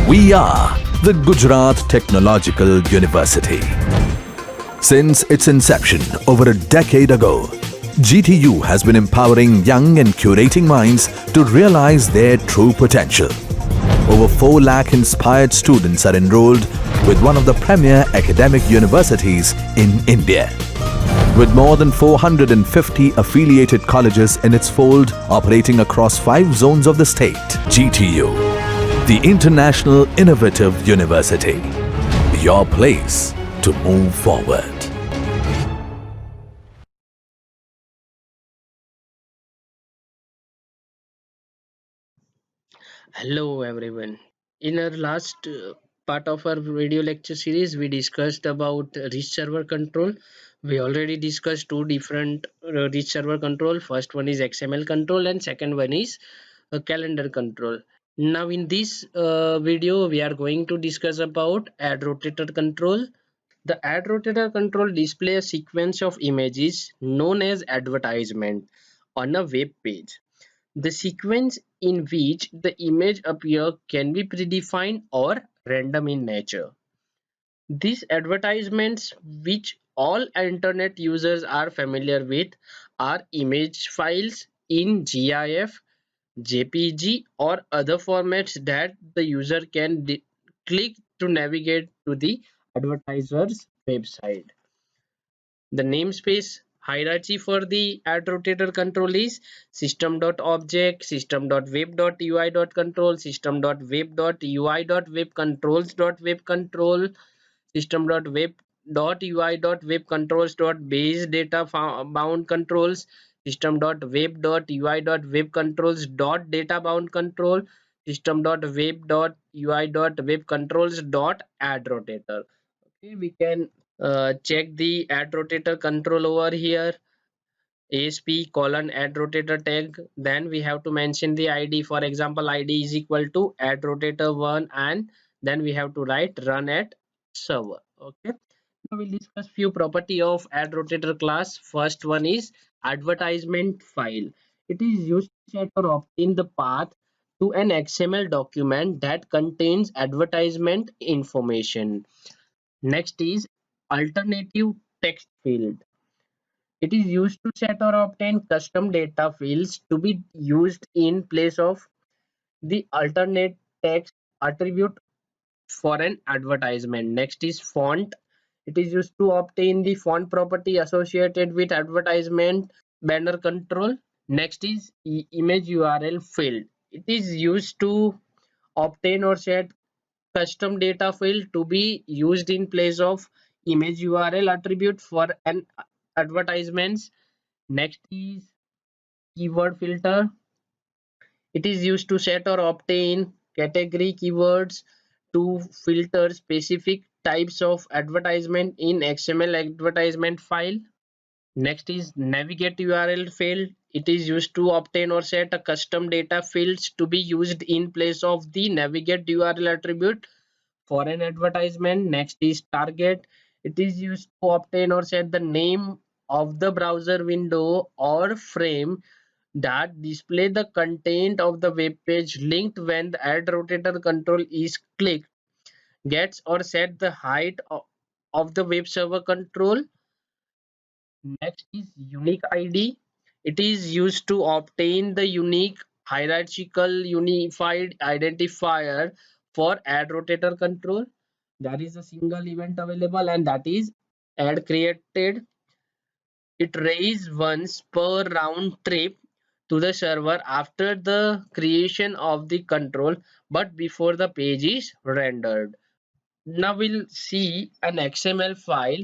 We are the Gujarat Technological University. Since its inception over a decade ago, GTU has been empowering young and curating minds to realize their true potential. Over 4 lakh inspired students are enrolled with one of the premier academic universities in India. With more than 450 affiliated colleges in its fold operating across 5 zones of the state, GTU, the International Innovative University, your place to move forward. Hello everyone. In our last part of our video lecture series, we discussed about reach server control. We already discussed two different reach server control. First one is XML control and second one is calendar control. Now in this video, we are going to discuss about ad rotator control. The ad rotator control displays a sequence of images known as advertisement on a web page. The sequence in which the image appears can be predefined or random in nature. These advertisements, which all internet users are familiar with, are image files in GIF, JPG, or other formats that the user can click to navigate to the advertiser's website. The namespace hierarchy for the ad rotator control is system.object, system.web.ui.control, system.web.ui.webcontrols.webcontrol, system.web.ui.webcontrols.base data bound controls, system.web.ui.webcontrols.data bound control, system.web.ui.webcontrols.add rotator. Okay, we can check the add rotator control over here. ASP colon add rotator tag. Then we have to mention the ID. For example, ID is equal to add rotator 1, and then we have to write run at server. Okay. Now we'll discuss few property of add rotator class. First one is advertisement file. It is used to set or obtain the path to an XML document that contains advertisement information. Next is alternative text field. It is used to set or obtain custom data fields to be used in place of the alternate text attribute for an advertisement. Next is font. It is used to obtain the font property associated with advertisement banner control. Next is image URL field. It is used to obtain or set custom data field to be used in place of image URL attribute for an advertisements. Next is keyword filter. It is used to set or obtain category keywords to filter specific types of advertisement in XML advertisement file. Next is navigate URL field. It is used to obtain or set a custom data fields to be used in place of the navigate URL attribute for an advertisement. Next is target. It is used to obtain or set the name of the browser window or frame that display the content of the web page linked when the ad rotator control is clicked. Gets or set the height of the web server control. Next is unique ID. It is used to obtain the unique hierarchical unified identifier for ad rotator control. There is a single event available, and that is ad created. It raise once per round trip to the server after the creation of the control, but before the page is rendered. Now we'll see an XML file.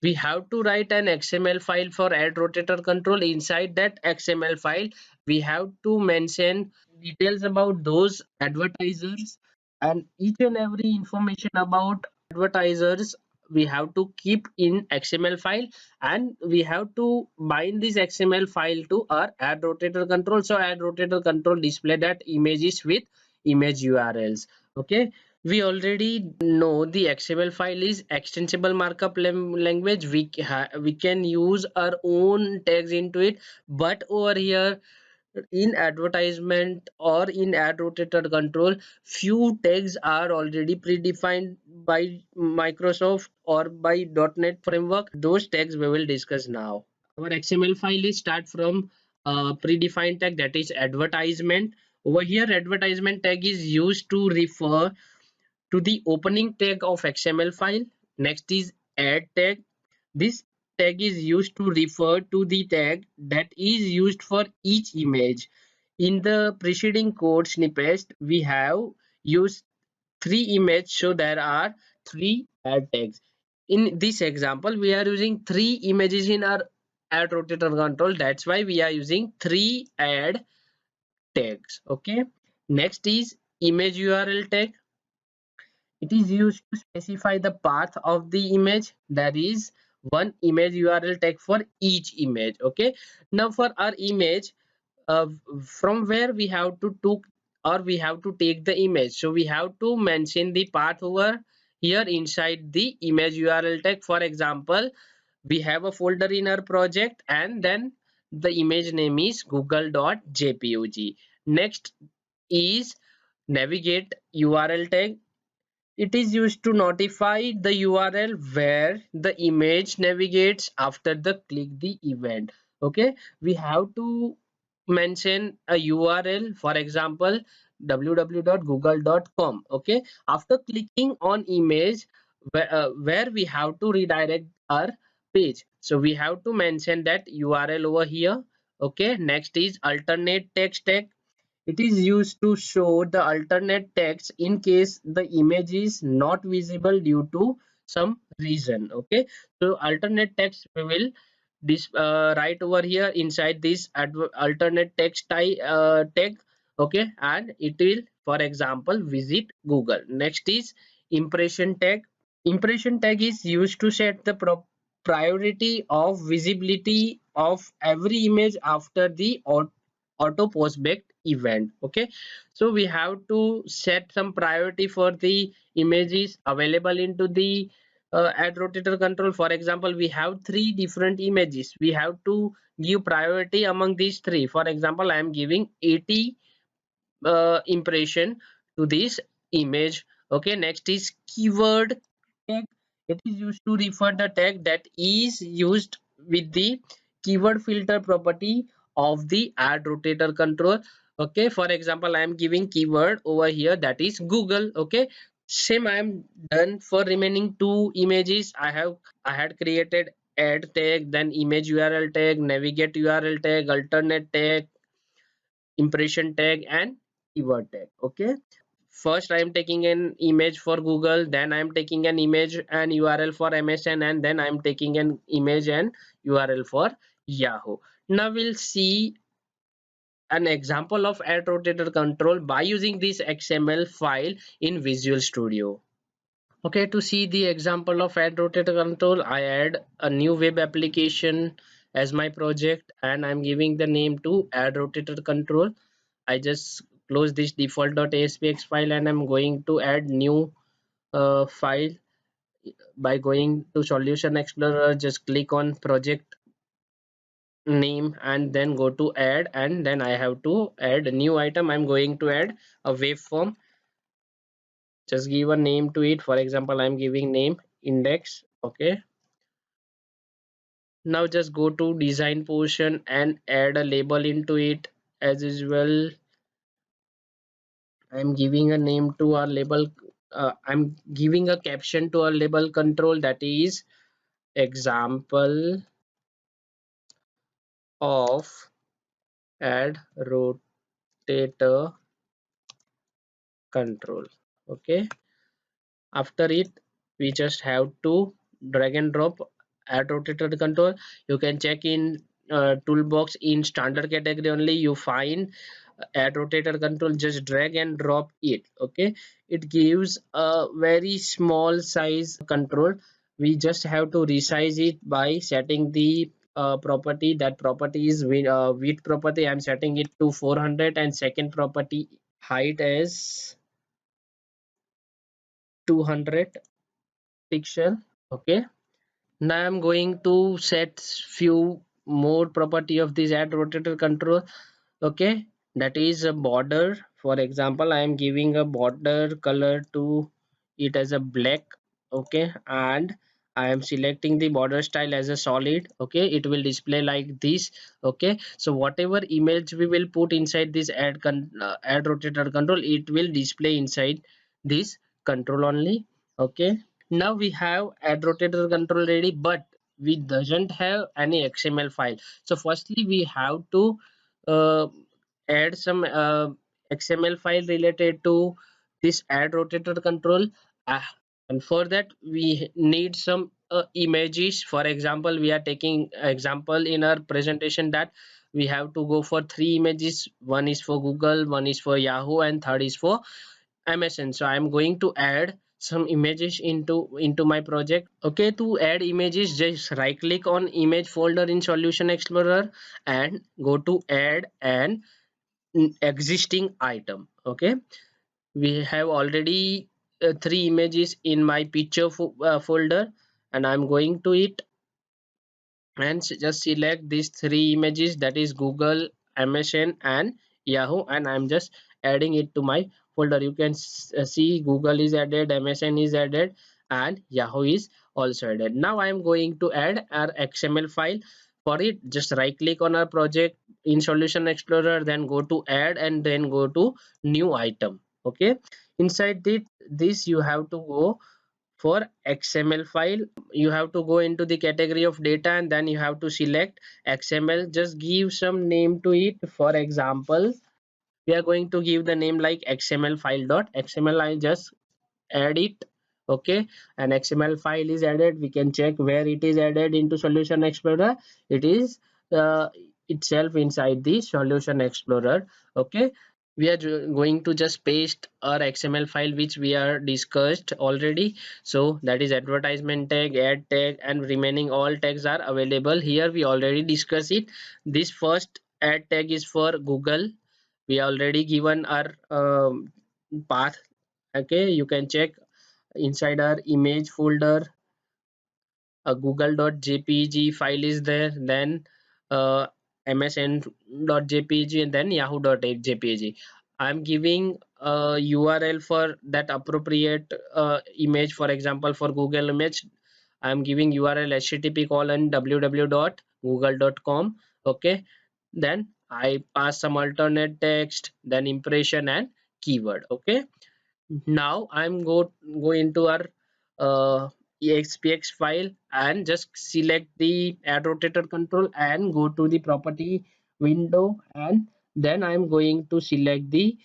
We have to write an XML file for ad rotator control. Inside that XML file, we have to mention details about those advertisers, and each and every information about advertisers we have to keep in XML file, and we have to bind this XML file to our ad rotator control. So ad rotator control display that images with image URLs. Okay, we already know the XML file is extensible markup language. We can use our own tags into it, but over here in advertisement or in ad rotator control, few tags are already predefined by Microsoft or by .NET framework. Those tags we will discuss now. Our XML file is start from predefined tag, that is advertisement. Over here, advertisement tag is used to refer to the opening tag of XML file. Next is add tag. This tag is used to refer to the tag that is used for each image. In the preceding code snippet, we have used three images, so there are three add tags. In this example, we are using three images in our add rotator control. That's why we are using three add tags. Okay. Next is image URL tag. It is used to specify the path of the image. There is one image URL tag for each image. Okay. Now for our image, uh, from where we have to took or we have to take the image. So we have to mention the path over here inside the image URL tag. For example, we have a folder in our project and then the image name is google.jpg. Next is navigate URL tag. It is used to notify the URL where the image navigates after the click the event. Okay, we have to mention a URL, for example www.google.com. Okay, after clicking on image where we have to redirect our page, so we have to mention that URL over here. Okay, next is alternate text tag. It is used to show the alternate text in case the image is not visible due to some reason. Okay, so alternate text we will write over here inside this alternate text tag. Okay, and it will, for example, visit Google. Next is impression tag. Impression tag is used to set the priority of visibility of every image after the auto postback event. Okay, so we have to set some priority for the images available into the ad rotator control. For example, we have three different images. We have to give priority among these three. For example, I am giving 80 impression to this image. Okay, next is keyword tag. It is used to refer the tag that is used with the keyword filter property of the ad rotator control. Okay, for example, I am giving keyword over here, that is Google. Okay, same I am done for remaining two images. I had created add tag, then image URL tag, navigate URL tag, alternate tag, impression tag, and keyword tag. Okay, first I am taking an image for Google, then I am taking an image and URL for MSN, and then I am taking an image and URL for Yahoo. Now we'll see an example of ad rotator control by using this XML file in Visual Studio. Okay, to see the example of ad rotator control, I add a new web application as my project and I'm giving the name to ad rotator control. I just close this default.aspx file and I'm going to add new file by going to Solution Explorer. Just click on project name and then go to add, and then I have to add a new item. I'm going to add a waveform. Just give a name to it. For example, I'm giving name index. Okay, now just go to design portion and add a label into it. As usual, I'm giving a name to our label. I'm giving a caption to our label control, that is example of add rotator control. Okay, after it we just have to drag and drop add rotator control. You can check in toolbox in standard category only you find add rotator control. Just drag and drop it. Okay, it gives a very small size control. We just have to resize it by setting the property. That property is width property. I'm setting it to 400 and second property height as 200 pixel. Okay, now I'm going to set few more property of this add rotator control. Okay, that is a border. For example, I am giving a border color to it as a black. Okay, and I am selecting the border style as a solid. Okay, it will display like this. Okay, so whatever image we will put inside this add rotator control, it will display inside this control only. Okay, now we have add rotator control ready, but we doesn't have any XML file. So firstly we have to uh, add some XML file related to this add rotator control. uh, and for that we need some images. For example, we are taking example in our presentation that we have to go for three images. One is for Google, one is for Yahoo, and third is for MSN. So I'm going to add some images into my project. Okay, to add images, just right click on image folder in Solution Explorer and go to add an existing item. Okay, we have already three images in my picture folder, and I'm going to it and just select these three images, that is Google, MSN and Yahoo, and I'm just adding it to my folder. You can see Google is added, MSN is added, and Yahoo is also added. Now I'm going to add our XML file. For it, just right click on our project in Solution Explorer, then go to add and then go to new item. Okay, inside this you have to go for XML file. You have to go into the category of data and then you have to select XML. Just give some name to it. For example, we are going to give the name like XML file dot XML. I just add it. Okay, an XML file is added. We can check where it is added into Solution Explorer. It is uh, itself inside the Solution Explorer. Okay, we are going to just paste our XML file which we are discussed already. So that is advertisement tag, ad tag, and remaining all tags are available here. We already discussed it. This first ad tag is for Google. We already given our path. Okay, you can check inside our image folder. A google.jpg file is there, then msn.jpg, and then yahoo.jpg. I'm giving a URL for that appropriate image. For example, for Google image, I'm giving URL http colon www.google.com. Okay, then I pass some alternate text, then impression and keyword. Okay, now I'm go into our uh, expx file and just select the add rotator control and go to the property window, and then I'm going to select the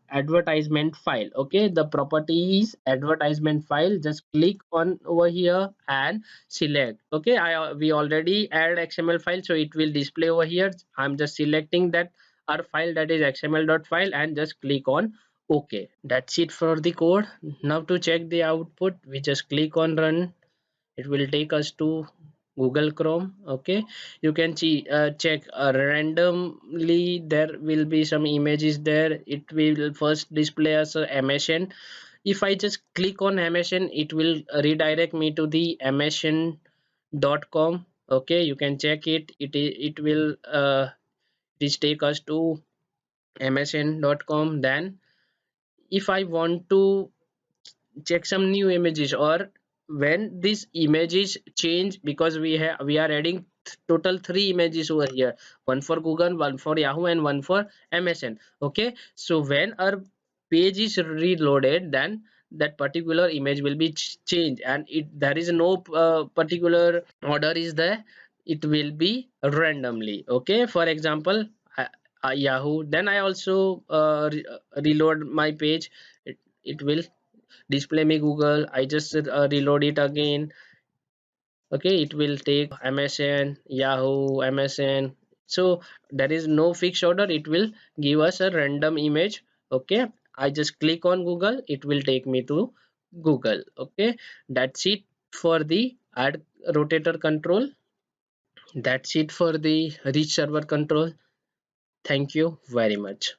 advertisement file. Okay, the property is advertisement file. Just click on over here and select. Okay, we already add XML file, so it will display over here. I'm just selecting that our file, that is xml.file, and just click on OK. That's it for the code. Now to check the output, we just click on run. It will take us to Google Chrome. Okay, you can see check randomly there will be some images there. It will first display as a MSN. If I just click on MSN, it will redirect me to the msn.com. Okay, you can check it. It will this take us to msn.com. Then if I want to check some new images, or when these images change, because we are adding total three images over here, one for Google, one for Yahoo, and one for MSN. Okay, so when our page is reloaded, then that particular image will be changed, and there is no particular order is there. It will be randomly. Okay, for example, Yahoo, then I also reload my page. It will display me Google. I just reload it again. Okay, it will take MSN, Yahoo, MSN. So there is no fixed order. It will give us a random image. Okay, I just click on Google, it will take me to Google. Okay, that's it for the add rotator control. That's it for the reach server control. Thank you very much.